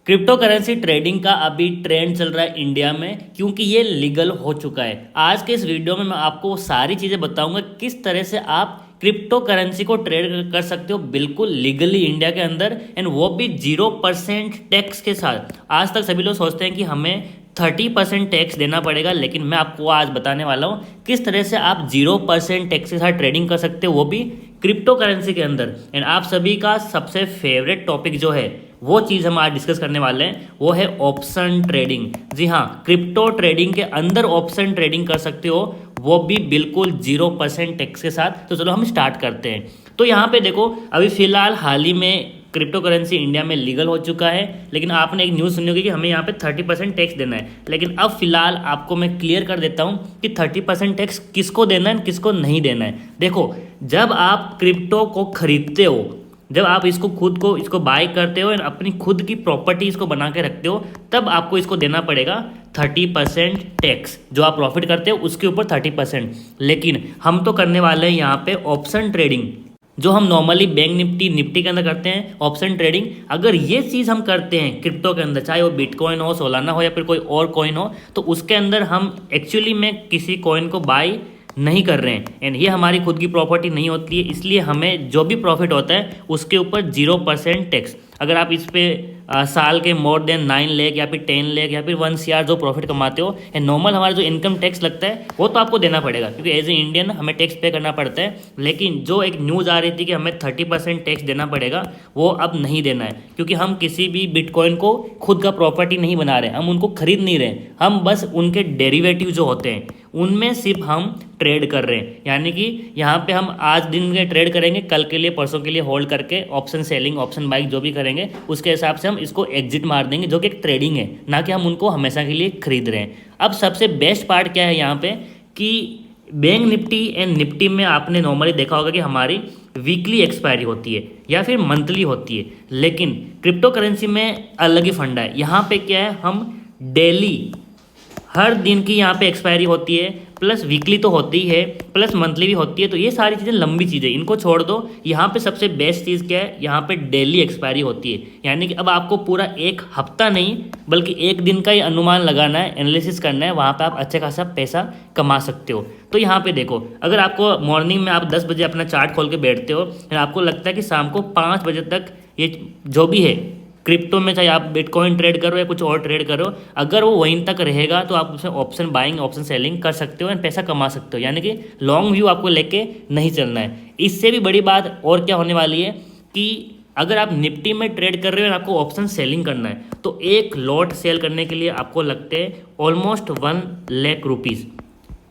Crypto currency trading का अभी trend चल रहा है इंडिया में क्योंकि ये लीगल हो चुका है। आज के इस वीडियो में मैं आपको वो सारी चीज़ें बताऊंगा किस तरह से आप क्रिप्टो करेंसी को ट्रेड कर सकते हो बिल्कुल लीगली इंडिया के अंदर, एंड वो भी 0% टैक्स के साथ। आज तक सभी लोग सोचते हैं कि हमें 30% टैक्स देना पड़ेगा, लेकिन मैं आपको आज बताने वाला हूँ किस तरह से आप 0% टैक्स के साथ ट्रेडिंग कर सकते हो, वो भी क्रिप्टो करेंसी के अंदर। एंड आप सभी का सबसे फेवरेट टॉपिक जो है वो चीज़ हम आज डिस्कस करने वाले हैं, वो है ऑप्शन ट्रेडिंग। जी हाँ, क्रिप्टो ट्रेडिंग के अंदर ऑप्शन ट्रेडिंग कर सकते हो, वो भी बिल्कुल 0% टैक्स के साथ। तो चलो हम स्टार्ट करते हैं। तो यहाँ पे देखो, अभी फिलहाल हाल ही में क्रिप्टो करेंसी इंडिया में लीगल हो चुका है, लेकिन आपने एक न्यूज़ सुनी होगी कि हमें यहाँ पे 30% टैक्स देना है। लेकिन अब फिलहाल आपको मैं क्लियर कर देता हूँ कि 30% टैक्स किसको देना है, किसको नहीं देना है। देखो, जब आप क्रिप्टो को खरीदते हो, जब आप इसको बाय करते हो, अपनी खुद की प्रॉपर्टी इसको बना के रखते हो, तब आपको इसको देना पड़ेगा 30% टैक्स। जो आप प्रॉफिट करते हो उसके ऊपर 30%। लेकिन हम तो करने वाले हैं यहाँ पे ऑप्शन ट्रेडिंग, जो हम नॉर्मली बैंक निफ्टी के अंदर करते हैं ऑप्शन ट्रेडिंग। अगर ये चीज़ हम करते हैं क्रिप्टो के अंदर, चाहे वो बिटकॉइन हो, सोलाना हो या फिर कोई और कॉइन हो, तो उसके अंदर हम एक्चुअली में किसी कॉइन को बाय नहीं कर रहे हैं, एंड ये हमारी खुद की प्रॉपर्टी नहीं होती है। इसलिए हमें जो भी प्रॉफिट होता है उसके ऊपर 0% टैक्स। अगर आप इस पे साल के मोर देन 9 लाख या फिर 10 लाख या फिर 1 CR जो प्रॉफिट कमाते हो, एंड नॉर्मल हमारा जो इनकम टैक्स लगता है वो तो आपको देना पड़ेगा, क्योंकि एज ए इंडियन हमें टैक्स पे करना पड़ता है। लेकिन जो एक न्यूज़ आ रही थी कि हमें 30% टैक्स देना पड़ेगा, वो अब नहीं देना है, क्योंकि हम किसी भी बिटकॉइन को खुद का प्रॉपर्टी नहीं बना रहे, हम उनको खरीद नहीं रहे, हम बस उनके डेरिवेटिव जो होते हैं उनमें सिर्फ हम ट्रेड कर रहे हैं। यानी कि यहाँ पे हम आज दिन में ट्रेड करेंगे, कल के लिए परसों के लिए होल्ड करके ऑप्शन सेलिंग ऑप्शन बाइंग जो भी करेंगे उसके हिसाब से हम इसको एग्जिट मार देंगे, जो कि एक ट्रेडिंग है, ना कि हम उनको हमेशा के लिए खरीद रहे हैं। अब सबसे बेस्ट पार्ट क्या है यहाँ पे कि बैंक निफ्टी एंड निफ्टी में आपने नॉर्मली देखा होगा कि हमारी वीकली एक्सपायरी होती है या फिर मंथली होती है, लेकिन क्रिप्टो करेंसी में अलग ही फंडा है। यहाँ पे क्या है, हम डेली हर दिन की यहाँ पे एक्सपायरी होती है, प्लस वीकली तो होती ही है, प्लस मंथली भी होती है। तो ये सारी चीज़ें लंबी चीज़ें, इनको छोड़ दो। यहाँ पे सबसे बेस्ट चीज़ क्या है, यहाँ पे डेली एक्सपायरी होती है। यानी कि अब आपको पूरा एक हफ्ता नहीं बल्कि एक दिन का ही अनुमान लगाना है, एनालिसिस करना है, वहाँ पे आप अच्छा खासा पैसा कमा सकते हो। तो यहाँ पे देखो, अगर आपको मॉर्निंग में आप 10 बजे अपना चार्ट खोल के बैठते हो, और आपको लगता है कि शाम को 5 बजे तक ये जो भी है क्रिप्टो में, चाहे आप बिटकॉइन ट्रेड करो या कुछ और ट्रेड करो, अगर वो वहीं तक रहेगा तो आप उसमें ऑप्शन बाइंग ऑप्शन सेलिंग कर सकते हो एंड पैसा कमा सकते हो। यानी कि लॉन्ग व्यू आपको लेके नहीं चलना है। इससे भी बड़ी बात और क्या होने वाली है कि अगर आप निफ्टी में ट्रेड कर रहे हो और आपको ऑप्शन सेलिंग करना है, तो एक लॉट सेल करने के लिए आपको लगते हैं ऑलमोस्ट 1 लाख रुपीज़।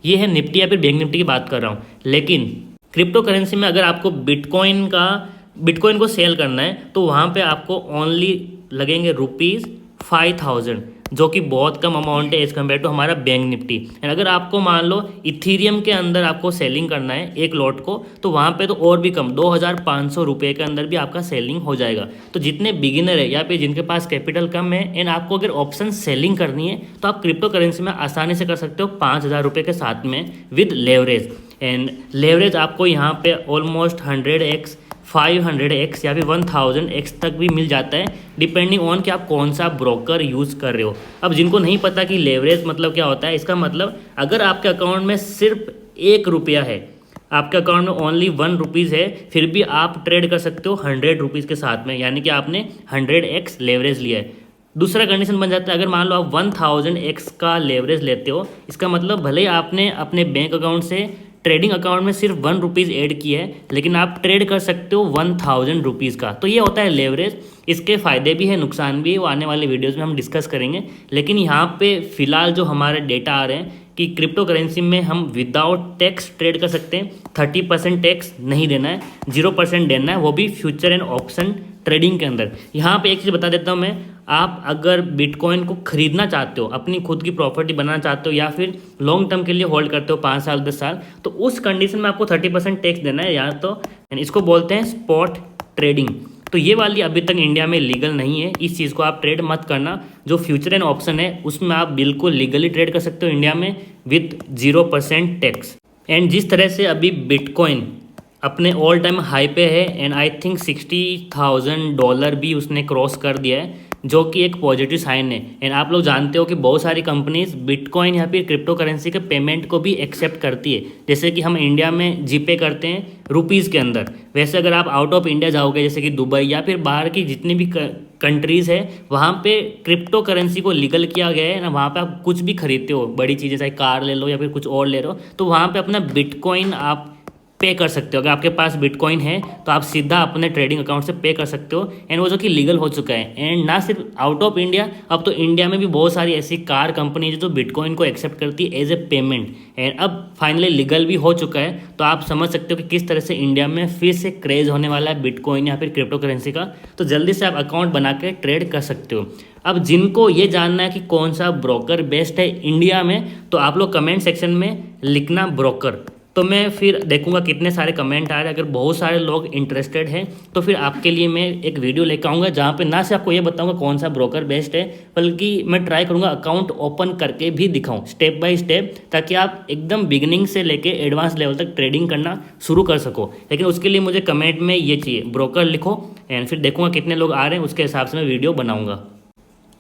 ये है निफ्टी या फिर बैंक निफ्टी की बात कर रहा हूँ। लेकिन क्रिप्टो करेंसी में अगर आपको बिटकॉइन को सेल करना है तो वहाँ पे आपको ओनली लगेंगे ₹5000, जो कि बहुत कम अमाउंट है एज कम्पेयर टू हमारा बैंक निफ्टी। एंड अगर आपको मान लो इथीरियम के अंदर आपको सेलिंग करना है एक लॉट को, तो वहाँ पे तो और भी कम 2500 रुपये के अंदर भी आपका सेलिंग हो जाएगा। तो जितने बिगिनर है या फिर जिनके पास कैपिटल कम है, एंड आपको अगर ऑप्शन सेलिंग करनी है, तो आप क्रिप्टो करेंसी में आसानी से कर सकते हो 5000 रुपये के साथ में विद लेवरेज। एंड लेवरेज आपको यहाँ पे ऑलमोस्ट 100x 500x या फिर 1000x तक भी मिल जाता है, डिपेंडिंग ऑन कि आप कौन सा ब्रोकर यूज़ कर रहे हो। अब जिनको नहीं पता कि लेवरेज मतलब क्या होता है, इसका मतलब अगर आपके अकाउंट में सिर्फ 1 रुपया है, आपके अकाउंट में ओनली 1 रुपीज़ है, फिर भी आप ट्रेड कर सकते हो 100 रुपीज़ के साथ में, यानी कि आपने 100x लेवरेज लिया है। दूसरा कंडीशन बन जाता है, अगर मान लो आप 1000x का लेवरेज लेते हो, इसका मतलब भले ही आपने अपने बैंक अकाउंट से ट्रेडिंग अकाउंट में सिर्फ 1 रुपीज़ ऐड की है, लेकिन आप ट्रेड कर सकते हो 1000 रुपीज़ का। तो ये होता है लेवरेज। इसके फ़ायदे भी है, नुकसान भी है, वो आने वाले वीडियोज़ में हम डिस्कस करेंगे। लेकिन यहाँ पे फ़िलहाल जो हमारे डेटा आ रहे हैं कि क्रिप्टो करेंसी में हम विदाउट टैक्स ट्रेड कर सकते हैं, 30% टैक्स नहीं देना है, 0% देना है, वो भी फ्यूचर एंड ऑप्शन ट्रेडिंग के अंदर। यहाँ पे एक चीज़ बता देता हूँ मैं, आप अगर बिटकॉइन को खरीदना चाहते हो, अपनी खुद की प्रॉपर्टी बनाना चाहते हो, या फिर लॉन्ग टर्म के लिए होल्ड करते हो 5 साल 10 साल, तो उस कंडीशन में आपको 30% टैक्स देना है। या तो इसको बोलते हैं स्पॉट ट्रेडिंग। तो ये वाली अभी तक इंडिया में लीगल नहीं है, इस चीज़ को आप ट्रेड मत करना। जो फ्यूचर एंड ऑप्शन है उसमें आप बिल्कुल लीगली ट्रेड कर सकते हो इंडिया में विथ 0% टैक्स। एंड जिस तरह से अभी बिटकॉइन अपने ऑल टाइम हाई पे है, एंड आई थिंक $60,000 भी उसने क्रॉस कर दिया है, जो कि एक पॉजिटिव साइन है। एंड आप लोग जानते हो कि बहुत सारी कंपनीज बिटकॉइन या फिर क्रिप्टो करेंसी के पेमेंट को भी एक्सेप्ट करती है। जैसे कि हम इंडिया में जीपे करते हैं रुपीज़ के अंदर, वैसे अगर आप आउट ऑफ इंडिया जाओगे जैसे कि दुबई या फिर बाहर की जितनी भी कंट्रीज़ है, वहाँ पे क्रिप्टो करेंसी को लीगल किया गया है ना। वहाँ पे आप कुछ भी खरीदते हो, बड़ी चीज़ें चाहे कार ले लो या फिर कुछ और ले लो, तो वहाँ पे अपना बिटकॉइन आप पे कर सकते हो। अगर आपके पास बिटकॉइन है तो आप सीधा अपने ट्रेडिंग अकाउंट से पे कर सकते हो। एंड वो जो कि लीगल हो चुका है। एंड ना सिर्फ आउट ऑफ इंडिया, अब तो इंडिया में भी बहुत सारी ऐसी कार कंपनी है जो बिटकॉइन को एक्सेप्ट करती है एज ए पेमेंट। एंड अब फाइनली लीगल भी हो चुका है। तो आप समझ सकते हो कि किस तरह से इंडिया में फिर से क्रेज होने वाला है बिटकॉइन या फिर क्रिप्टो करेंसी का। तो जल्दी से आप अकाउंट बना के ट्रेड कर सकते हो। अब जिनको ये जानना है कि कौन सा ब्रोकर बेस्ट है इंडिया में, तो आप लोग कमेंट सेक्शन में लिखना ब्रोकर। तो मैं फिर देखूंगा कितने सारे कमेंट आ रहे हैं। अगर बहुत सारे लोग इंटरेस्टेड हैं तो फिर आपके लिए मैं एक वीडियो लेकर आऊँगा जहाँ पे ना से आपको ये बताऊंगा कौन सा ब्रोकर बेस्ट है, बल्कि मैं ट्राई करूँगा अकाउंट ओपन करके भी दिखाऊँ स्टेप बाय स्टेप, ताकि आप एकदम बिगिनिंग से लेके एडवांस लेवल तक ट्रेडिंग करना शुरू कर सको। लेकिन उसके लिए मुझे कमेंट में ये चाहिए, ब्रोकर लिखो। एंड फिर देखूँगा कितने लोग आ रहे हैं, उसके हिसाब से मैं वीडियो बनाऊँगा।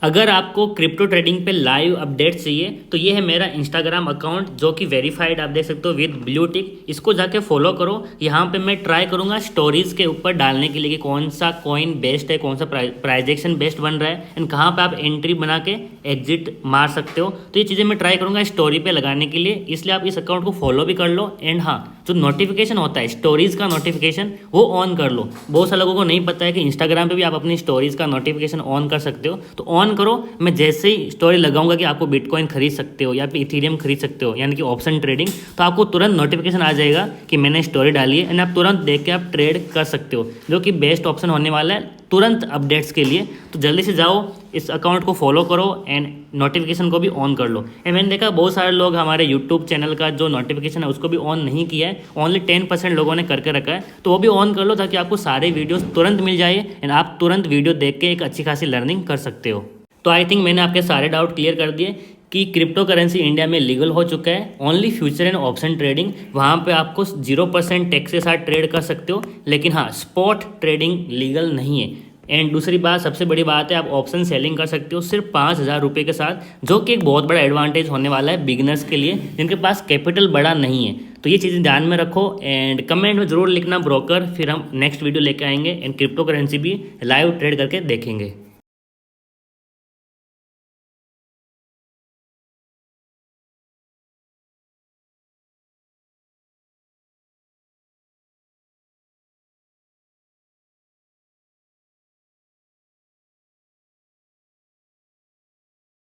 अगर आपको क्रिप्टो ट्रेडिंग पे लाइव अपडेट चाहिए तो ये है मेरा इंस्टाग्राम अकाउंट, जो कि वेरीफाइड आप देख सकते हो विद ब्लू टिक। इसको जाके फॉलो करो। यहाँ पे मैं ट्राई करूँगा स्टोरीज़ के ऊपर डालने के लिए कि कौन सा कॉइन बेस्ट है, कौन सा प्राइजेक्शन बेस्ट बन रहा है, एंड कहाँ पे आप एंट्री बना के एग्जिट मार सकते हो। तो ये चीज़ें मैं ट्राई करूँगा स्टोरी पे लगाने के लिए, इसलिए आप इस अकाउंट को फॉलो भी कर लो। एंड हाँ, जो नोटिफिकेशन होता है स्टोरीज़ का नोटिफिकेशन, वो ऑन कर लो। बहुत सारे लोगों को नहीं पता है कि इंस्टाग्राम पे भी आप अपनी स्टोरीज़ का नोटिफिकेशन ऑन कर सकते हो। तो ऑन करो। मैं जैसे ही स्टोरी लगाऊंगा कि आपको बिटकॉइन खरीद सकते हो या फिर इथेरियम खरीद सकते हो, यानी कि ऑप्शन ट्रेडिंग, तो आपको तुरंत नोटिफिकेशन आ जाएगा कि मैंने स्टोरी डाली है। एंड आप तुरंत देख के आप ट्रेड कर सकते हो, जो कि बेस्ट ऑप्शन होने वाला है तुरंत अपडेट्स के लिए। तो जल्दी से जाओ, इस अकाउंट को फॉलो करो एंड नोटिफिकेशन को भी ऑन कर लो। एंड मैंने देखा बहुत सारे लोग हमारे यूट्यूब चैनल का जो नोटिफिकेशन है उसको भी ऑन नहीं किया है, ओनली 10% लोगों ने करके रखा है। तो वो भी ऑन कर लो ताकि आपको सारे वीडियोस तुरंत मिल जाए एंड आप तुरंत वीडियो देख के एक अच्छी खासी लर्निंग कर सकते हो। तो आई थिंक मैंने आपके सारे डाउट क्लियर कर दिए कि क्रिप्टो करेंसी इंडिया में लीगल हो चुका है। Only future and option trading, वहाँ पे आपको 0% टैक्स के साथ ट्रेड कर सकते हो। लेकिन हाँ, स्पॉट ट्रेडिंग लीगल नहीं है। एंड दूसरी बात, सबसे बड़ी बात है, आप ऑप्शन सेलिंग कर सकते हो सिर्फ 5,000 रुपये के साथ, जो कि एक बहुत बड़ा एडवांटेज होने वाला है बिगिनर्स के लिए जिनके पास कैपिटल बड़ा नहीं है। तो ये चीज़ें ध्यान में रखो एंड कमेंट में ज़रूर लिखना ब्रोकर। फिर हम नेक्स्ट वीडियो लेके आएंगे एंड क्रिप्टो करेंसी भी लाइव ट्रेड करके देखेंगे।